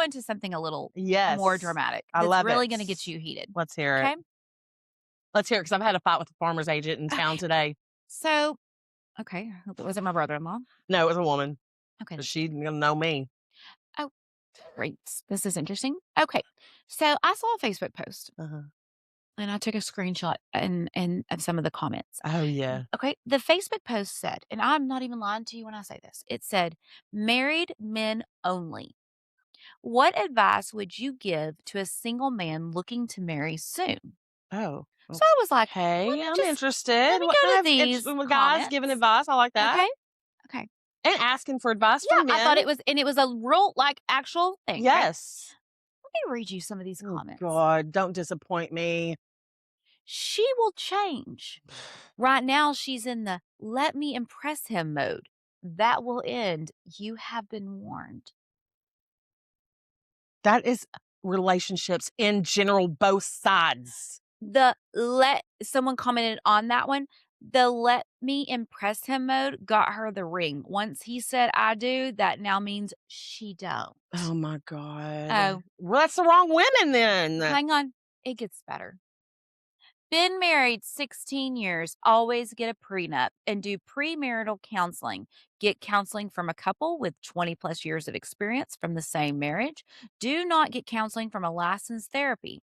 into something a little Yes. more dramatic. I love really it. going to get you heated. Let's hear Okay. it. Let's hear it because I've had a fight with a farmer's agent in town today. So, okay. I hope it wasn't my brother-in-law. No, it was a woman. Okay. She's going to know me. Oh, great. This is interesting. Okay. So I saw a Facebook post and I took a screenshot and of some of the comments. Oh, yeah. Okay. The Facebook post said, and I'm not even lying to you when I say this, it said, married men only. What advice would you give to a single man looking to marry soon? Oh. So I was like, hey, I'm interested. Let me go to these guys giving advice. I like that. Okay. And asking for advice from men. I thought it was a real, actual thing. Yes. Okay? Let me read you some of these comments. God, don't disappoint me. She will change. Right now, she's in the let me impress him mode. That will end. You have been warned. That is relationships in general, both sides. Someone commented on that one. The let me impress him mode got her the ring. Once he said I do, that now means she don't. Oh my God. Oh. Well, that's the wrong women then. Hang on. It gets better. Been married 16 years. Always get a prenup and do premarital counseling. Get counseling from a couple with 20 plus years of experience from the same marriage. Do not get counseling from a licensed therapy.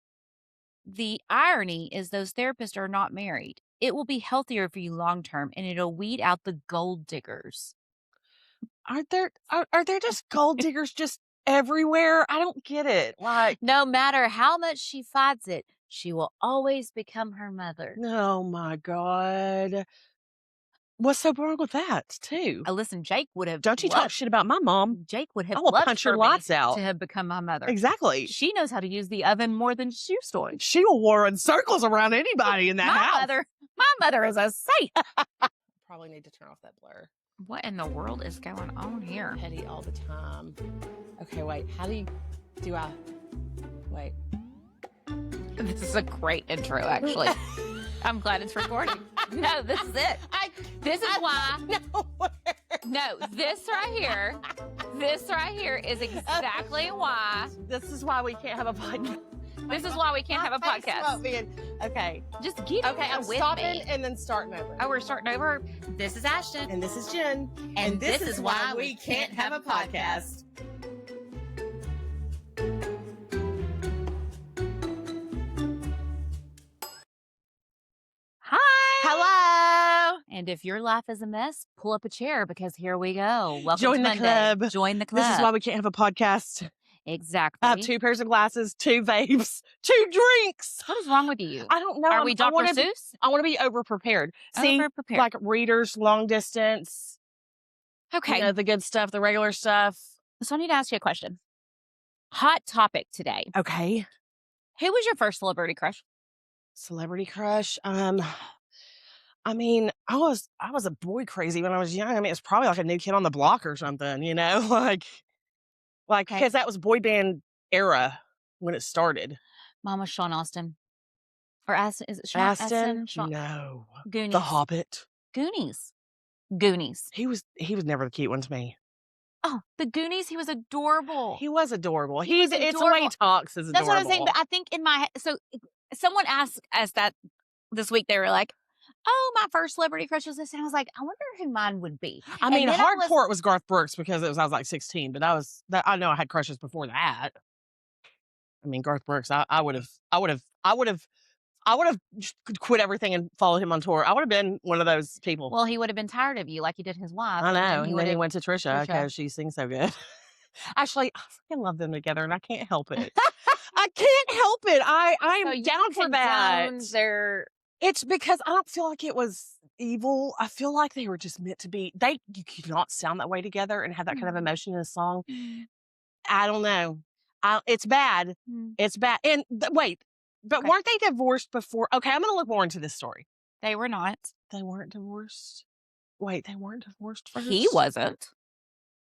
The irony is those therapists are not married. It will be healthier for you long term and it'll weed out the gold diggers. Are there just gold diggers just everywhere? I don't get it. Like, no matter how much she fights it, she will always become her mother. Oh my God. What's so wrong with that, too? Listen, Jake would have. Don't you talk shit about my mom. Jake would have. I will punch your lights out. To have become my mother. Exactly. She knows how to use the oven more than she used to. She will run circles around anybody in that house. My mother is a saint. Probably need to turn off that blur. What in the world is going on here? Petty all the time. Okay, wait. Wait. This is a great intro, actually. I'm glad it's recording. No, this is it. This is why. No, this right here is exactly why. This is why we can't have a podcast. This is why we can't have a podcast. Okay. Just get Okay, I'm with stopping me. and then starting over. Oh, we're starting over. This is Ashton. And this is Jen. And this is why we can't have a podcast. Hi. Hello. And if your life is a mess, pull up a chair because here we go. Welcome Join to the Monday. club. Join the club. This is why we can't have a podcast. Exactly. I have 2 pairs of glasses, 2 vapes, 2 drinks. What is wrong with you? I don't know. Are we Dr. Seuss? I want to be over-prepared. See, Over-prepared. like readers, long distance. Okay. You know, the good stuff, the regular stuff. So I need to ask you a question. Hot topic today. Okay. Who was your first celebrity crush? Celebrity crush? I mean, I was a boy crazy when I was young. I mean, it's probably like a New Kid on the Block or something, you know? Like, because that was boy band era when it started. Mine was Sean Astin. Or Astin, is it Sean Astin? Sean? No. Goonies. The Hobbit. Goonies. He was never the cute one to me. Oh, the Goonies, he was adorable. He was adorable. He was It's the way he talks is adorable. That's what I'm saying, but I think in my head, so someone asked us that this week, they were like, oh, my first celebrity crush was this. And I was like, I wonder who mine would be. I mean, hardcore it was Garth Brooks because I was like 16, but I know I had crushes before that. I mean, Garth Brooks, I would have just quit everything and followed him on tour. I would have been one of those people. Well, he would have been tired of you like he did his wife. I know. And then he went to Trisha because she sings so good. Actually, I freaking love them together and I can't help it. I can't help it. I'm down for that. It's because I don't feel like it was evil. I feel like they were just meant to be. You could not sound that way together and have that kind of emotion in a song. I don't know. It's bad. It's bad. And wait, but weren't they divorced before? Okay, I'm going to look more into this story. They were not. They weren't divorced. Wait, they weren't divorced first? He wasn't.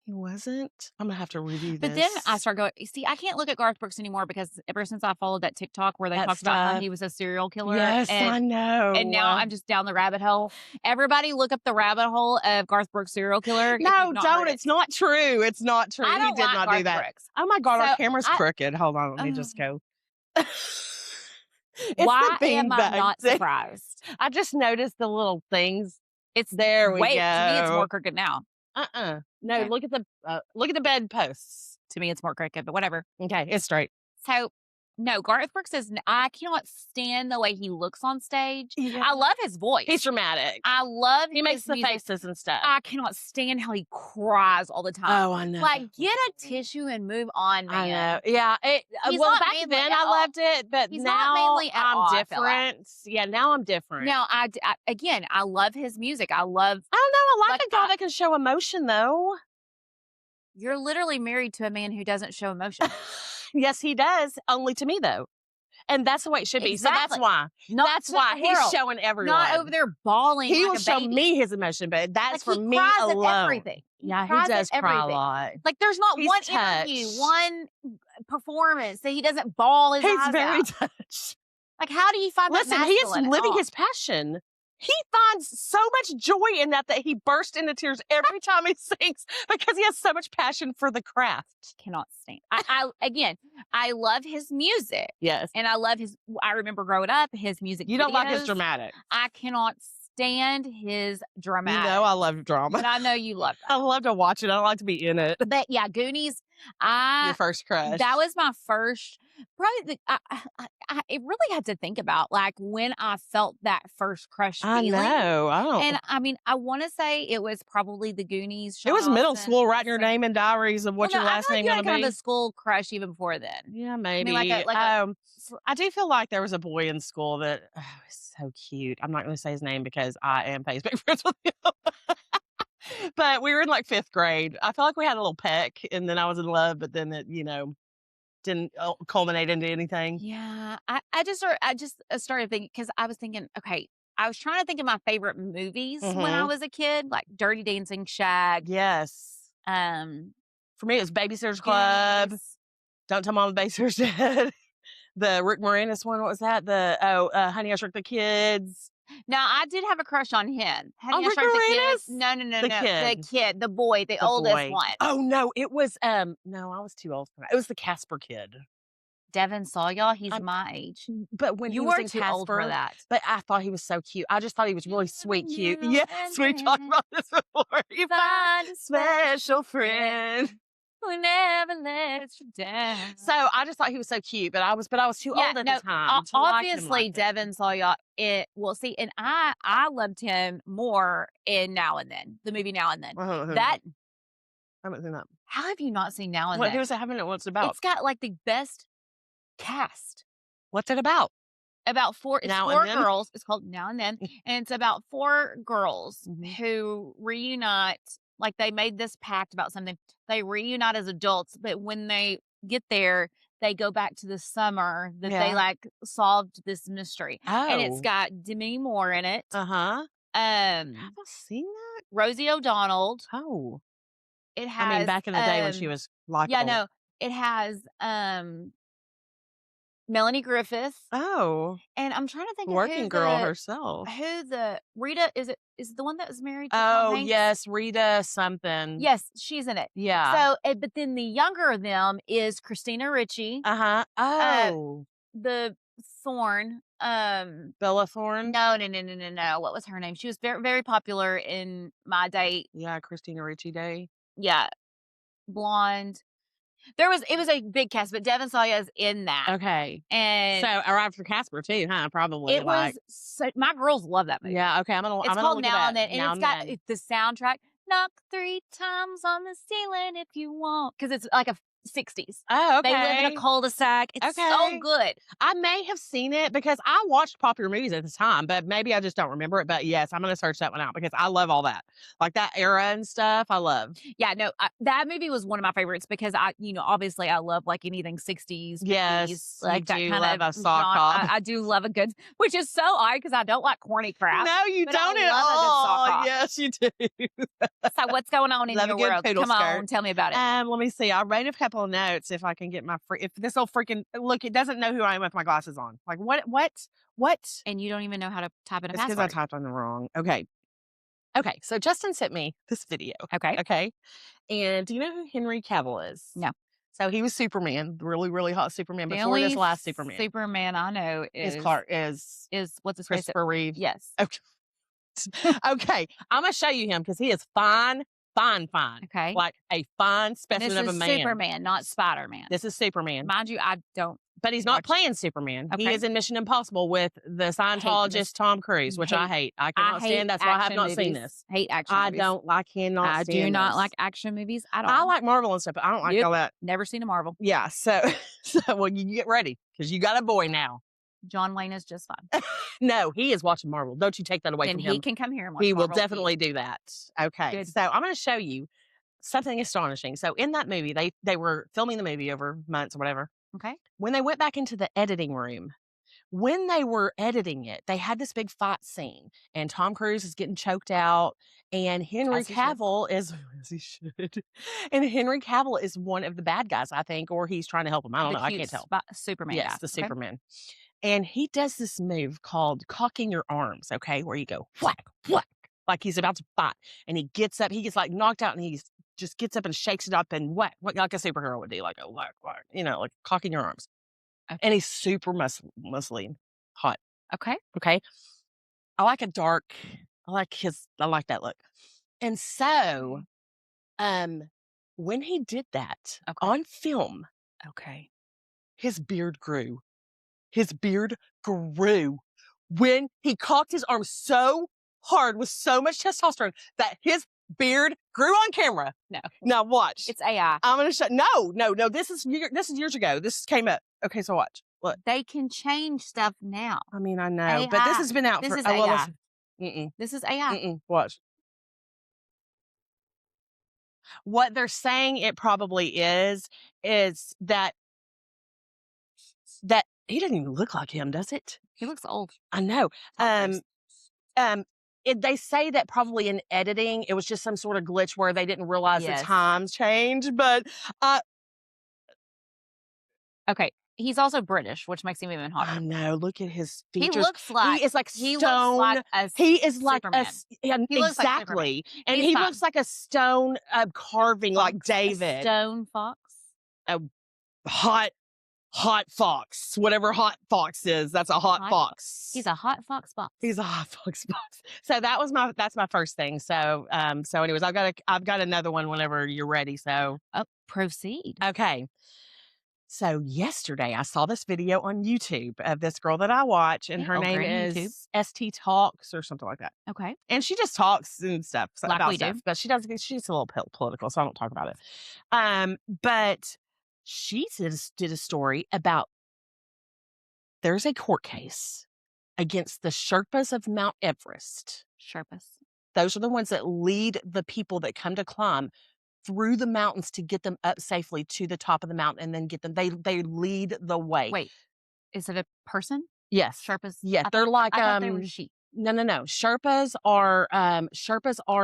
He wasn't? I'm gonna have to review But then I this. start going, see, I can't look at Garth Brooks anymore because ever since I followed that TikTok where they That talked about how stuff. he was a serial killer Yes, I and now know. I'm just down the rabbit hole. Everybody look up the rabbit hole of Garth Brooks serial killer if No, you've not heard don't. it. It's not true. It's not true. I He don't did like not do Garth that. Brooks. Oh my God, our So camera's crooked. Hold on, let me just go. It's the why am I beanbag not thing. surprised? I just noticed the little things. It's There we wait, to me it's more go. crooked now. No, Okay. look at the bedposts. To me it's more crooked, but whatever. Okay, it's straight. So, no, Garth Brooks I cannot stand the way he looks on stage. Yeah. I love his voice. He's dramatic. I love He makes his the music. faces and stuff. I cannot stand how he cries all the time. Oh, I know. Like, get a tissue and move on, man. I know. Yeah. He's Well, not back manly then at I all. loved it, but He's not now manly at all, I'm I feel like. different. Yeah, now I'm different. Now, again, I love his music. I don't know. I like a guy that can show emotion, though. You're literally married to a man who doesn't show emotion. Yes, he does. Only to me, though. And that's the way it should be. So that's Exactly. why. Not That's to why the he's world. showing everyone. Not over there bawling He like will a show baby. me his emotion, but that's Like, for he me cries alone. at everything. Yeah, he cries does at cry a everything. lot. Like, there's not He's one touched. interview, one performance that he doesn't bawl his He's eyes very out. touched. Like, how do you find Listen, that he is masculine at living all? his passion. He finds so much joy in that he bursts into tears every time he sings because he has so much passion for the craft. Cannot stand. Again, I love his music. Yes. And I love I remember growing up, his music You don't like his videos. dramatic. I cannot stand his dramatic. You know I love drama. But I know you love that. I love to watch it. I don't like to be in it. But yeah, Goonies, Your first crush. that was my first, probably, it really had to think about, like, when I felt that first crush feeling. I know. I don't. And I mean, I want to say it was probably the Goonies. It was middle school, writing your name in diaries of what your last name you had going to kind be. of a school crush even before then. Yeah, maybe. I I do feel like there was a boy in school that was so cute. I'm not going to say his name because I am Facebook friends with him. But we were in like 5th grade. I felt like we had a little peck, and then I was in love, but then it, didn't culminate into anything. Yeah, I just started thinking because I was thinking, okay, I was trying to think of my favorite movies when I was a kid, like Dirty Dancing, Shag. Yes. For me, it was Babysitter's Club. Yes. Don't Tell Mom the Babysitter's Dead. The Rick Moranis one, what was that? Honey, I Shrunk the Kids. Now, I did have a crush on him. Rick Moranis? No. The kid. The kid, the boy, the oldest boy. one. Oh, no, it was, no, I was too old for that. It was the Casper kid. Devin saw y'all. He's my age. But when You he was were in too Casper, old for that. But I thought he was so cute. I just thought he was really sweet, cute. Yes, we talked about this before. You find a special friend who never lets you down. So I just thought he was so cute, but I was too old at the time. Obviously, Devin saw y'all. See, and I loved him more in Now and Then, the movie Now and Then. I haven't seen that. How have you not seen Now and Then? Who's it having it? What's it about? It's got like the best cast. What's it about? About four girls. It's called Now and Then. And it's about 4 girls who reunite. Like, they made this pact about something. They reunite as adults, but when they get there, they go back to the summer that they like solved this mystery. Oh. And it's got Demi Moore in it. Have I seen that? Rosie O'Donnell. Oh. It has, I mean, back in the day when she was like, yeah, no, it has Melanie Griffith. Oh. And I'm trying to think Working girl herself. Who Rita is the one that was married to Tom Hanks? Yes, Rita something. Yes, she's in it. Yeah. So, but then the younger of them is Christina Ricci. Oh. The Thorne. Bella Thorne? No. What was her name? She was very, very popular in my day. Yeah, Christina Ricci day. Yeah. Blonde. It was a big cast, but Devin Sawa's in that. Okay. And so arrived for Casper too, huh? Probably. It was my girls love that movie. Yeah, okay. It's called Now and Then. And it's got the soundtrack. Knock 3 times on the ceiling if you want. Because it's like 60s. Oh, okay. They live in a cul-de-sac. It's so good. I may have seen it because I watched popular movies at the time, but maybe I just don't remember it. But yes, I'm going to search that one out because I love all that. Like that era and stuff, I love. Yeah, no, that movie was one of my favorites because obviously I love like anything 60s, 50s, Yes, like you that do kind love of a sock genre. hop. I do love a good, which is so odd because I don't like corny crap. No, you but don't I at love a good sock all. hop. Yes, you do. So what's going on in Love a your good world? poodle Come skirt. on, tell me about it. Let me see. I wrote a couple of notes if I can get my if this will freaking look. It doesn't know who I am with my glasses on. Like what? And you don't even know how to type in a It's because I password. typed on the wrong. Okay. So Justin sent me this video. Okay. Okay. And do you know who Henry Cavill is? No. So he was Superman, really, really hot Superman The before this only last Superman. Superman I know Is what's his face? Christopher Reeve. Yes. Okay. Okay. I'm gonna show you him because he is fine. Okay. Like a fine specimen of a man. Superman, not Spider-Man. This is Superman. Mind you, I don't. But he's not playing Superman. Okay. He is in Mission Impossible with the Scientologist Tom Cruise, which I hate. I cannot stand. That's why I have not seen this. Hate action movies. I cannot stand I do not this. like action movies at all. I like Marvel and stuff, but I don't like all that. Never seen a Marvel. Yeah. So well, you get ready because you got a boy now. John Wayne is just fine. No, he is watching Marvel. Don't you take that away Then from him. he can come here and watch He Marvel. will definitely do that. Okay. Good. So I'm going to show you something astonishing. So in that movie, they were filming the movie over months or whatever. Okay. When they went back into the editing room, when they were editing it, they had this big fight scene, and Tom Cruise is getting choked out, and Henry Cavill is, as he should, and Henry Cavill is one of the bad guys, I think, or he's trying to help him. I don't know. I can't tell. Superman. Yes, the Superman. And he does this move called cocking your arms, okay, where you go whack, whack, like he's about to fight. And he gets up, he gets like knocked out, and he just gets up and shakes it up and whack, like a superhero would do, like a whack, whack, like cocking your arms. Okay. And he's super muscly, hot. Okay. Okay. I like a dark, I like that look. And so, when he did that on film, his beard grew. His beard grew when he cocked his arm so hard with so much testosterone that his beard grew on camera. No. Now watch. It's AI. I'm going to show. No. This is years ago. This came up. Okay, so watch. Look. They can change stuff now. I mean, I know, AI. but this has been out this for. Is AI. This is AI. Watch. What they're saying it probably is that he doesn't even look like him, does it? He looks old. I know. They say that probably in editing, it was just some sort of glitch where they didn't realize the times changed, but okay. He's also British, which makes him even hotter. I know. Look at his features. He looks like he is like stone. He is like Superman. exactly, and he looks like a stone carving, like David. A stone fox. A hot fox. Whatever hot fox is, that's a hot fox. He's a hot fox box. He's a hot fox box. So that's my first thing. So anyways, I've got another one whenever you're ready. So proceed. Okay. So yesterday I saw this video on YouTube of this girl that I watch, and her name is ST Talks or something like that. Okay. And she just talks and stuff like about we stuff, do. but she's a little political, so I don't talk about it. But she did a story about there's a court case against the Sherpas of Mount Everest. Sherpas. Those are the ones that lead the people that come to climb through the mountains to get them up safely to the top of the mountain and then get them. They lead the way. Wait, is it a person? Yes. Sherpas. Yeah, they're like I thought they were sheep. No. Sherpas are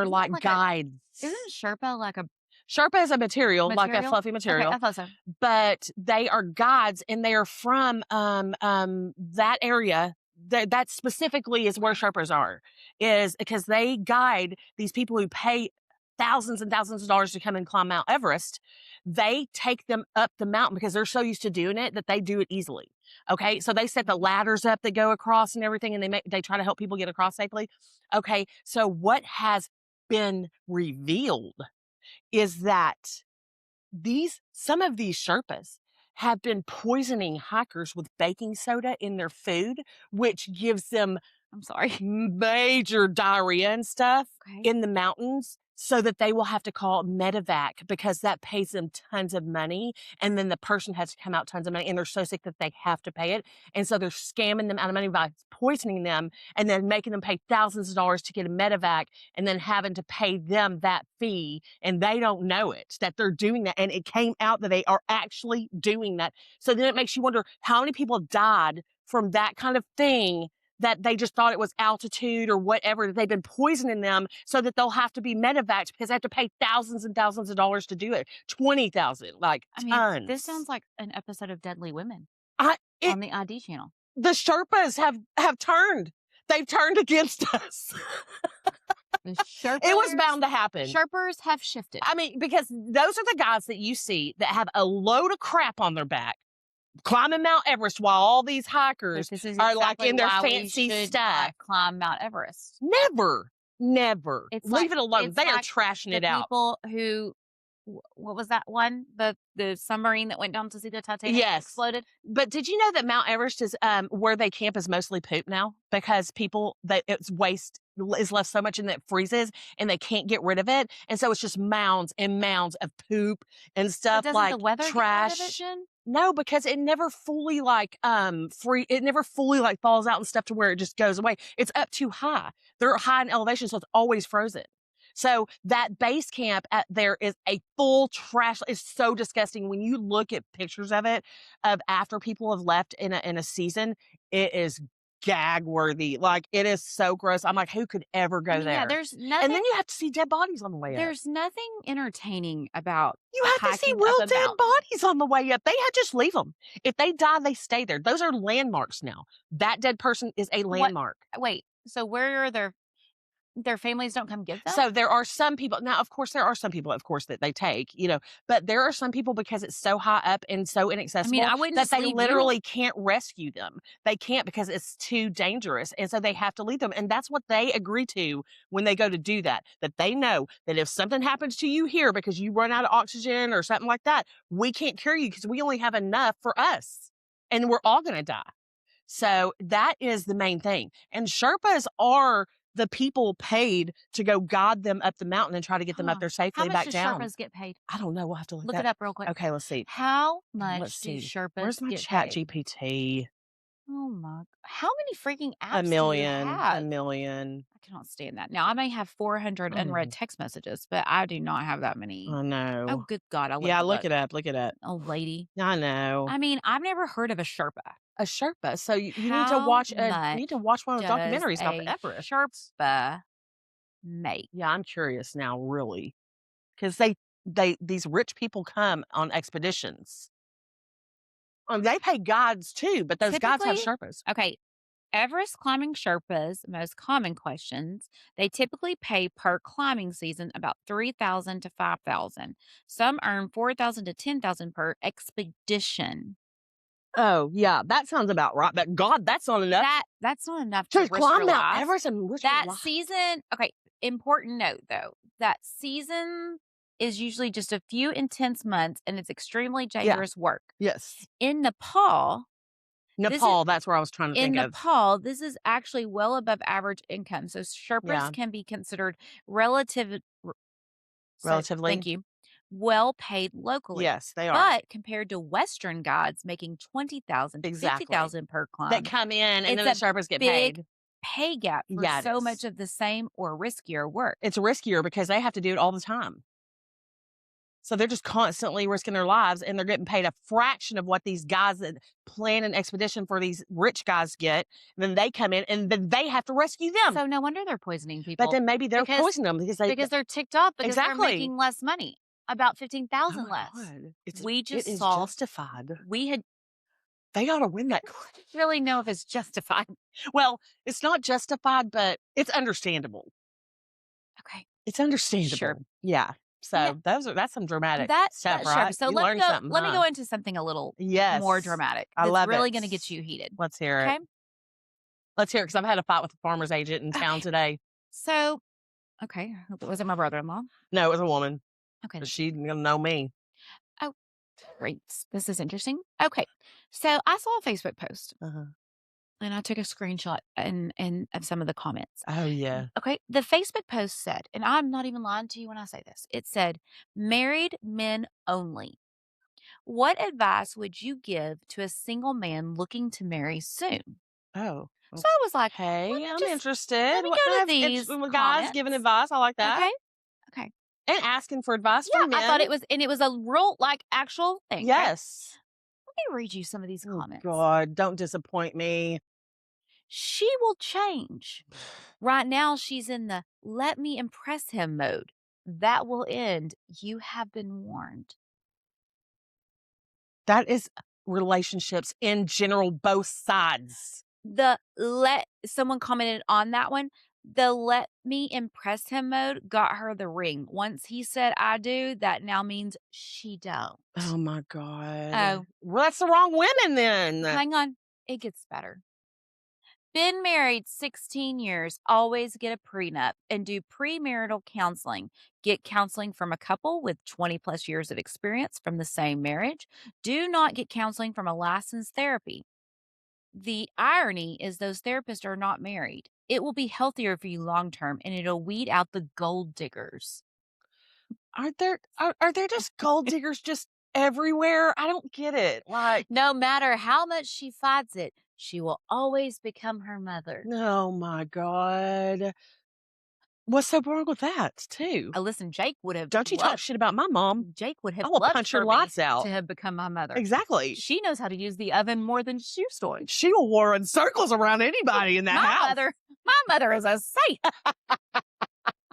like guides. Isn't Sherpa like a Sherpa is a material, like a fluffy material. Okay, I thought so. But they are guides, and they are from that area. That specifically is where Sherpas are, is because they guide these people who pay thousands and thousands of dollars to come and climb Mount Everest. They take them up the mountain because they're so used to doing it that they do it easily. Okay, so they set the ladders up that go across and everything, and they try to help people get across safely. Okay, so what has been revealed is that some of these Sherpas have been poisoning hikers with baking soda in their food, which gives them, major diarrhea and stuff in the mountains. so that they will have to call medevac because that pays them tons of money. And then the person has to come out tons of money and they're so sick that they have to pay it. And so they're scamming them out of money by poisoning them and then making them pay thousands of dollars to get a medevac and then having to pay them that fee. And they don't know it, that they're doing that. And it came out that they are actually doing that. So then it makes you wonder how many people have died from that kind of thing, that they just thought it was altitude or whatever, that they've been poisoning them so that they'll have to be medevaced because they have to pay thousands and thousands of dollars to do it. 20,000, like tons. This sounds like an episode of Deadly Women on the ID channel. The Sherpas have turned. They've turned against us. The Sherpas, it was bound to happen. Sherpas have shifted. I mean, because those are the guys that you see that have a load of crap on their back, climbing Mount Everest while all these hikers are like in their fancy stuff. Climb Mount Everest. Never. Leave it alone. They are trashing it out. People who, what was that one? The submarine that went down to see the Titanic exploded. But did you know that Mount Everest is where they camp is mostly poop now because it's waste is left so much in that it freezes and they can't get rid of it, and so it's just mounds and mounds of poop and stuff like the weather trash. Get rid of it, Jen? No, because it never fully it never fully falls out and stuff to where it just goes away. It's up too high. They're high in elevation, so it's always frozen. So that base camp there is a full trash. It's so disgusting. When you look at pictures of it, of after people have left in a season, it is gag worthy. Like, it is so gross. I'm like, who could ever go there? Yeah, there's nothing. And then you have to see dead bodies on the way up. There's nothing entertaining about you have to see real dead bodies on the way up. They had just leave them. If they die, they stay there. Those are landmarks now. That dead person is a landmark. Wait, so where are their families don't come get them? So there are some people, now of course there are some people, of course, that they take, but there are some people because it's so high up and so inaccessible that they literally can't rescue them. They can't because it's too dangerous. And so they have to leave them. And that's what they agree to when they go to do that they know that if something happens to you here because you run out of oxygen or something like that, we can't cure you because we only have enough for us and we're all going to die. So that is the main thing. And Sherpas are the people paid to go guide them up the mountain and try to get them up there safely back down. How much does Sherpas get paid? I don't know. We'll have to look it up real quick. Okay, let's see. How much do Sherpas Where's my chat GPT? Oh my! How many freaking apps? A million. Do you have? A million. I cannot stand that. Now I may have 400 unread text messages, but I do not have that many. I know. Oh, good God! Look it up. Look it up. Old lady. I know. I mean, I've never heard of a Sherpa. A Sherpa. So you need to watch. You need to watch one of the documentaries about the Everest. Sherpa make. Yeah, I'm curious now, really, because these rich people come on expeditions. They pay guides too, but those guides have Sherpas. Okay. Everest climbing Sherpas, most common questions, they typically pay per climbing season about $3,000 to $5,000. Some earn $4,000 to $10,000 per expedition. Oh, yeah, that sounds about right. But God, that's not enough. That's not enough to climb Mount Everest and risk that season. Okay, important note though, that season is usually just a few intense months and it's extremely dangerous work. Yes. In Nepal, that's where I was trying to think of. In Nepal, this is actually well above average income. So Sherpas can be considered relatively. Thank you. Well paid locally. Yes, they are. But compared to Western guides making $20,000 to $50,000 per climb, that come in and then the Sherpas get paid. Pay gap for so much of the same or riskier work. It's riskier because they have to do it all the time. So they're just constantly risking their lives and they're getting paid a fraction of what these guys that plan an expedition for these rich guys get. And then they come in and then they have to rescue them. So no wonder they're poisoning people. But then maybe they're poisoning them because they're ticked off because they're making less money. About 15,000 less. It is justified. They ought to win that. I don't really know if it's justified. Well, it's not justified, but it's understandable. Okay. It's understandable. Sure. Yeah. So that's some dramatic stuff, right? So let me go into something a little more dramatic. I love it. It's really going to get you heated. Let's hear it. Okay. Let's hear it because I've had a fight with a farmer's agent in town today. So, okay. Was it my brother-in-law? No, it was a woman. Okay. She's going to know me. Oh, great. This is interesting. Okay. So I saw a Facebook post. and I took a screenshot and of some of the comments. Oh, yeah. Okay, the Facebook post said, and I'm not even lying to you when I say this, it said, "Married men only. What advice would you give to a single man looking to marry soon?" Oh, So I was like, okay. I'm let interested. me What go kind to of these guys giving comments. advice? I like that. Okay, okay. And asking for advice Yeah, from I thought men. it was, and it was a real, like, actual thing, okay? Yes. Let me read you some of these Oh, comments. God. Don't disappoint me. "She will change. Right now, she's in the 'let me impress him' mode. That will end. You have been warned." That is relationships in general, both sides. Someone commented on that one, the "let me impress him" mode got her the ring. Once he said, "I do," that now means she Oh, don't. my God. Oh, Well, that's the wrong women then. hang on. It gets better. "Been married 16 years. Always get a prenup and do premarital counseling. Get counseling from a couple with 20 plus years of experience from the same marriage. Do not get counseling from a licensed therapy. The irony is those therapists are not married. It will be healthier for you long term and it'll weed out the gold diggers." Are there just gold diggers just everywhere? I don't get it. Like, No matter how much she fights it, she will always become her mother. oh my God. What's so wrong with that, too? Listen, Don't you talk shit about my mom. Jake would I have will loved punch your for me lights out. to have become my mother. Exactly. She knows how to use the oven more than she's doing. She will run circles around anybody in that My house. mother, my mother is a saint.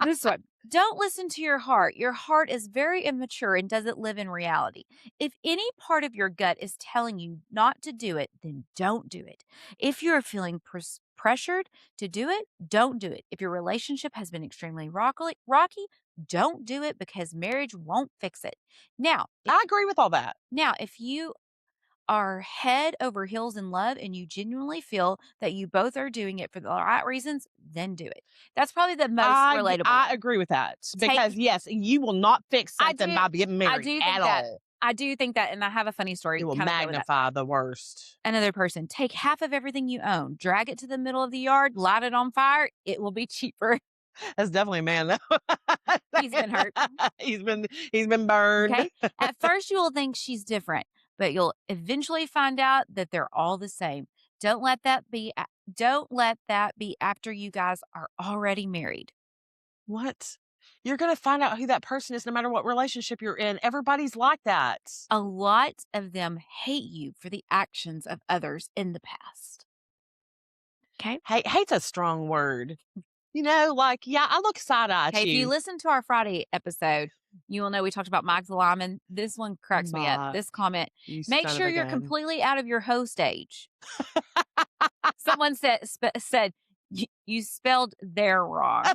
This one. "Don't listen to your heart. Your heart is very immature and doesn't live in reality. If any part of your gut is telling you not to do it, then don't do it. If you're feeling pressured to do it, don't do it. If your relationship has been extremely rocky, don't do it because marriage won't fix it. Now, I agree with all that. if you are head over heels in love and you genuinely feel that you both are doing it for the right reasons, then do it." That's probably the most relatable I one. agree with that Take because, yes, you will not fix I something do by getting I married do at think that. all. I do think that, and I have a funny It story will kind of go with that. magnify the worst. Another person, "Take half of everything you own, drag it to the middle of the yard, light it on fire, it will be cheaper." That's definitely a man, though. He's been hurt. He's been burned. Okay? At first, you will think she's different, but you'll eventually find out that they're all the same. Don't let that be don't let that be after you guys are already married. What? You're gonna find out who that person is no matter what relationship you're in. Everybody's like that. A lot of them hate you for the actions of others in the past. Okay? Hate's a strong word. Like, yeah, I look side eye at Okay, if you you. listen to our Friday episode, you will know we talked about Mike the Lyman. This one cracks me up. My, This comment, you "Make son of sure a you're gun. completely out of your hoe stage." Someone said you spelled "there" wrong.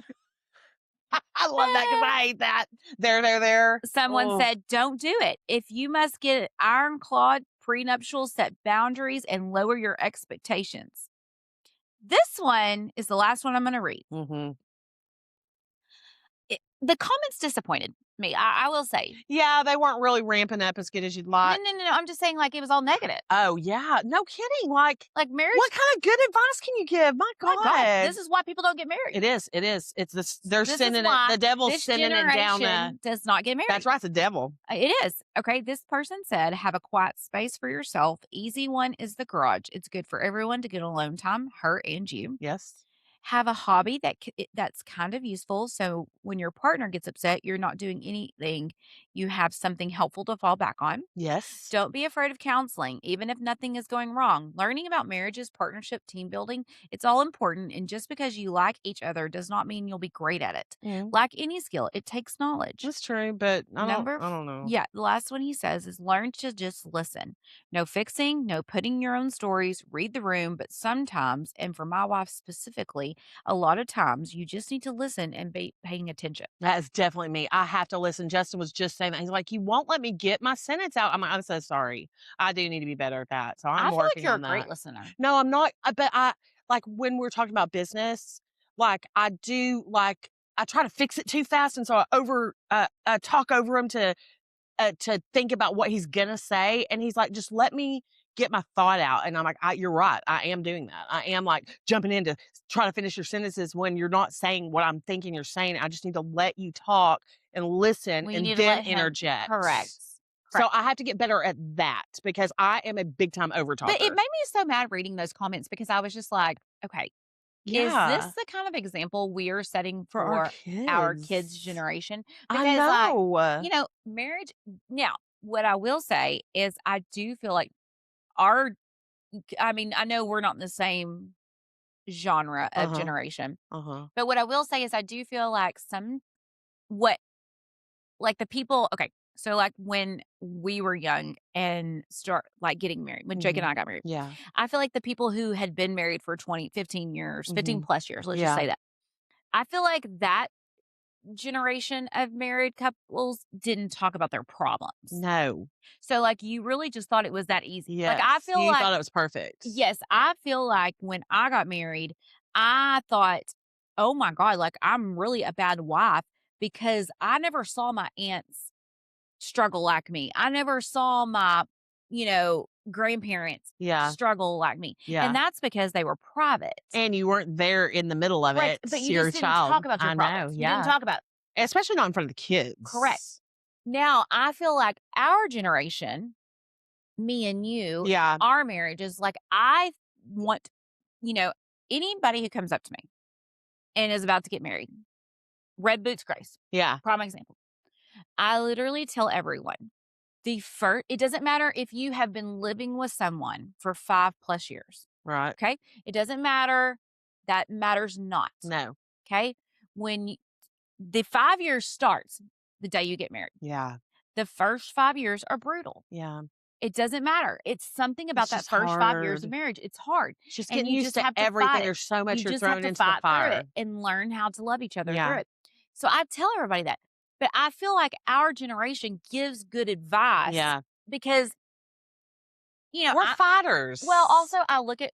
I love that because I hate that. There. Someone Oh, said, "Don't do it. If you must get ironclad prenuptial, set boundaries and lower your expectations." This one is the last one I'm going to read. mm-hmm. The comments disappointed me. I will say. Yeah, they weren't really ramping up as good as you'd No, like. no, no, no. I'm just saying, like, it was all negative. Oh, yeah. No kidding. Like, Like, marriage. what kind of good advice can you give? My My God, God. this is why people don't get married. It is. It is. It's this. They're This is sending it. why The devil's this sending it down. generation does not get married. That's right. The devil. It is. Okay. This person said, "Have a quiet space for yourself. Easy one is the garage. It's good for everyone to get alone time, her and you. Yes. Have a hobby that's kind of useful. So when your partner gets upset, you're not doing anything. You have something helpful to fall back on. Yes. Don't be afraid of counseling, even if nothing is going wrong. Learning about marriages, partnership, team building, it's all important. And just because you like each other does not mean you'll be great at it. Mm, Like any skill, it takes knowledge." that's true, but I don't know. Yeah, the last one he says is, "Learn to just listen. No fixing, no putting your own stories, read the room, but sometimes, and for my wife specifically, a lot of times you just need to listen and be paying attention." That is definitely me. I have to listen. Justin was just saying that. He's like, "You won't let me get my sentence out." I'm so sorry. I do need to be better at that. So I'm I feel like working you're a on great that. listener. No, I'm not. But I like when we're talking about business, like I do like I try to fix it too fast, and so I talk over them to to think about what he's gonna say, and he's like, "Just let me get my thought out," and I'm like, "You're right, I am doing that. I am, like, jumping in to try to finish your sentences when you're not saying what I'm thinking you're saying. I just need to let you talk and listen Well, you and need to then let him correct, interject." So correct. I have to get better at that because I am a big time But it overtalker. made me so mad reading those comments because I was just like, "Okay, is this Yeah, the kind of example we're setting for our for our kids' kids. generation?" I Because, like, know. marriage now, what I will say is I do feel like our I mean, I know we're not in the same genre of Uh-huh, generation, uh-huh. but what I will say is I do feel like what like, the people okay, so, like, when we were young and start, like, getting married, when Jake and Mhm. I got married, Yeah, I feel like the people who had been married for 20, 15 years, 15 mhm. plus years, let's just Yeah. say that. I feel like that generation of married couples didn't talk about their problems. No. So, like, you really just thought it was that easy. Like, I Yes, feel you like thought it was perfect. yes, I feel like when I got married, I thought, "Oh my god, like, I'm really a bad wife," because I never saw my aunts struggle like me. I never saw my, grandparents Yeah, struggle like me, and yeah. that's because they were private. And you weren't there in the middle of Correct, it. but you You're just a didn't child. talk about your I know, problems. You didn't yeah. talk about Especially not in front of the correct. kids. Now, I feel like our generation, me and you, Yeah, our marriages, like, I want, you know, anybody who comes up to me and is about to get married, red boots Grace, yeah, prime example. I literally tell everyone the first it doesn't matter if you have been living with someone for 5 plus years, right. okay? It doesn't matter. That matters not, No. okay? When you the 5 years starts the day you get married. Yeah, The first 5 years are brutal. yeah. It doesn't matter. It's something about It's that just first 5 years of hard. marriage. It's hard, It's just and getting you used just to have to fight everything. it. There's so You much you're just have throwing to into the fight through it fire. and learn how to love each other through Yeah, it. So I tell everybody that. But I feel like our generation gives good advice yeah. because, We're well, fighters. also I look at,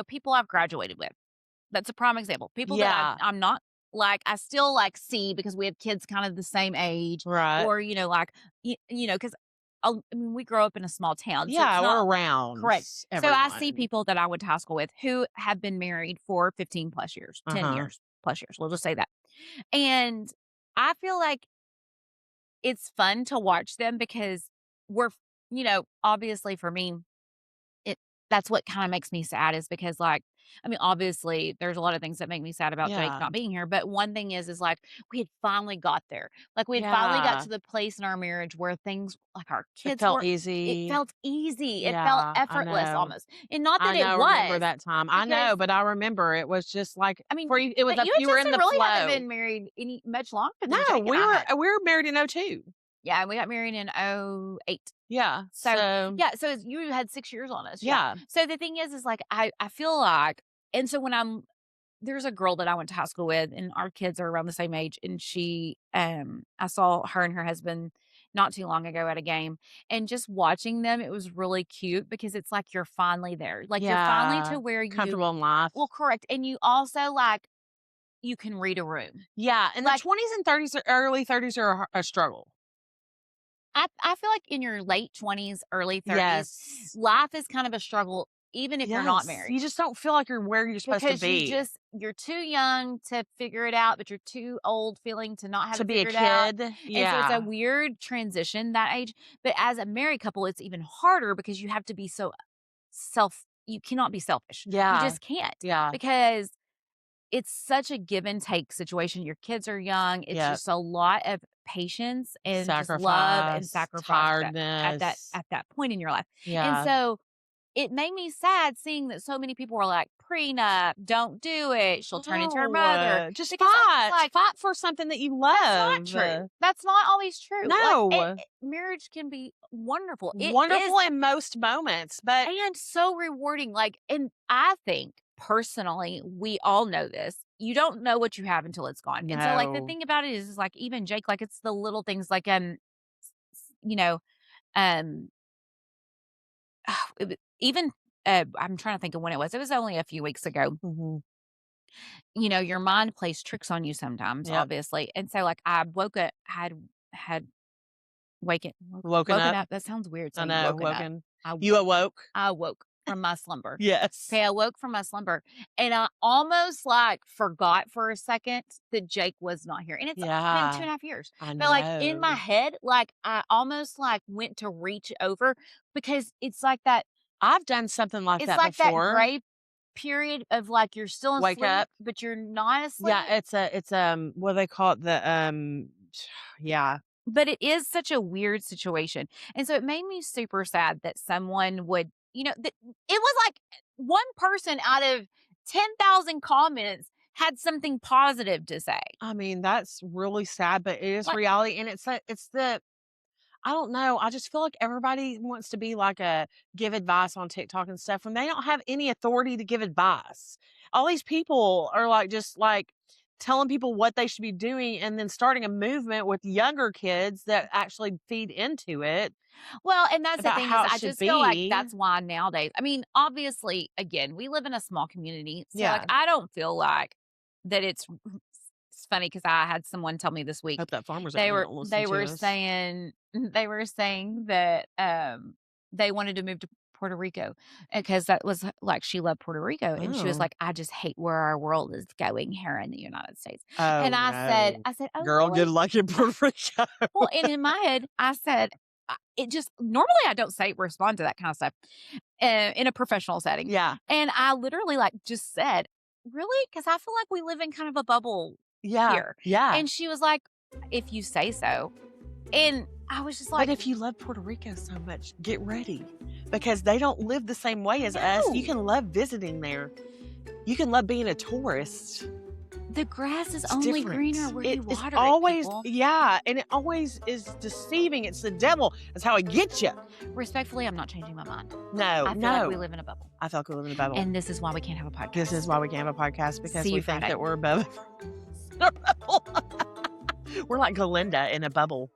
people I've graduated with. That's a prime example. People that Yeah, I'm not like, I still like see because we have kids kind of the same age right. or, like, because I mean, we grow up in a small town. So it's Yeah, we're not around correct. So I see everyone. people that I went to high school with who have been married for 15 plus years, 10 Uh-huh. years plus years. We'll just say that. And I feel like it's fun to watch them because we're, obviously for me, it that's what kinda makes me sad is because, like I mean, obviously, there's a lot of things that make me sad about Jake Yeah, not being here, but one thing is, like, we had finally got there. Like, we had finally got yeah. to the place in our marriage where things like, our It kids felt were it easy. felt easy, it felt Yeah, I effortless know. almost, and not that I it know, remember was, that time. I because know, but I remember it was just like I mean, for you it was but a you and you were in Justin the really haven't flow. been married any much longer than No, Jake and I have. we were married in '02. Yeah, we got married in '08. Yeah, So, so yeah, so you had 6 years on us, yeah. yeah, So the thing is, like, I feel like and so when there's a girl that I went to high school with, and our kids are around the same age, and I saw her and her husband not too long ago at a game, and just watching them, it was really cute because it's like you're finally there. Like, you're finally yeah, to where comfortable in life. well, correct, and you also, like, you can read a room. Yeah, and the Like 20s and 30s or early 30s are a struggle. I feel like in your late 20s, early 30s, Yes. life is kind of a struggle even if you're not Yes, married you just don't feel like you're where you're supposed to because be. you're too young to figure it out, but you're too old feeling to not have To it be a figured out. kid, And so it's a yeah. weird transition that age. But as a married couple, it's even harder because you have to be so you cannot be selfish. You Yeah, just can't yeah, because it's such a give and take situation. Your kids are young. It's yep. just a lot of patience and just love and Sacrifice, sacrifice tiredness. at that point in your life. And Yeah. so it made me sad seeing that so many people were like, prenup, don't do it. She'll turn into her No, mother. just Because I'm just fight. like, Fight for something that you that's not love. true. That's not always true. Like No. marriage can be wonderful. It is Wonderful in most moments, but and so rewarding. Like, and I think personally, we all know this. You don't know what you have until it's gone. And so, like, the no. thing about it is like, even Jake, like, it's the little things, like, you know, um, even, I'm trying to think of when it was. It was only a few weeks ago. Mhm. Your mind plays tricks on you sometimes, Yep. obviously. And so, like, I woke up, had Woken up. That sounds weird I saying know, woken up. woken. You awoke? I woke from my slumber. Yes. Okay, I woke from my slumber, and I almost, like, forgot for a second that Jake was not here, and it's been 2.5 years. I know. But, like, in my head, like, I almost, like, went to reach over because it's like that I've done something like it's that like that before. gray period of, like, you're still Wake asleep, up. but you're not asleep. Yeah, it's, what do they call it? Yeah. But it is such a weird situation, and so it made me super sad that someone would that it was like one person out of 10,000 comments had something positive to say. I mean, that's really sad, but it is Like reality, and it's the I don't know, I just feel like everybody wants to be like give advice on TikTok and stuff when they don't have any authority to give advice. All these people are like just like telling people what they should be doing and then starting a movement with younger kids that actually feed into it well, and that's the about thing is how it I should just feel like be. that's why nowadays I mean, obviously, again, we live in a small community, so, like, Yeah. I don't feel like that it's funny because I had someone tell me this week, Hope that farmer's out they there were don't listen they to were us. saying they were saying that, they wanted to move to Puerto Rico because that was like, she loved Puerto Rico, and she was Oh. like, "I just hate where our world is going here in the United States." And Oh, no. I said, "Oh, Girl, good really?" luck in Puerto Rico. Well, and in my head, I said, it just normally I don't say respond to that kind of stuff in a professional setting. Yeah. And I literally like just said, really? Because I feel like we live in kind of a bubble Yeah. here. Yeah. And she was like, if you say so. And I was just like, But if you love Puerto Rico so much, get ready because they don't live the same way as us. You can love visiting there. You can love being a tourist. the grass is It's only different. greener where you It's water always, it, people. yeah, and it always is deceiving. It's the devil. That's how it gets you. Respectfully, I'm not changing my mind. No, I feel like we live in a bubble. I feel like we live in a bubble. And this is why we can't have a podcast. This is why we can't have a podcast because See we you think Friday. that we're above. A bubble. We're like Glinda in a bubble.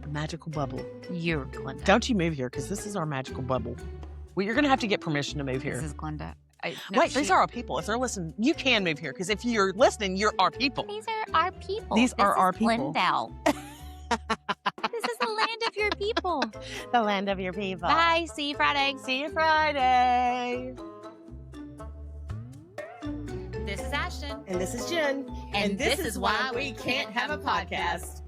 A magical bubble. You're Glenda. Don't you move here because this is our magical bubble. Well, you're going to have to get permission to move here. This is Glenda. Wait, these are our people. If they're listening, you can move here because if you're listening, you're our people. These are our people. These are our This is people. Glendale. This is the land of your people. The land of your people. Bye. See you Friday. See you Friday. This is Ashton. And this is Jen. And this is why we can't have a podcast.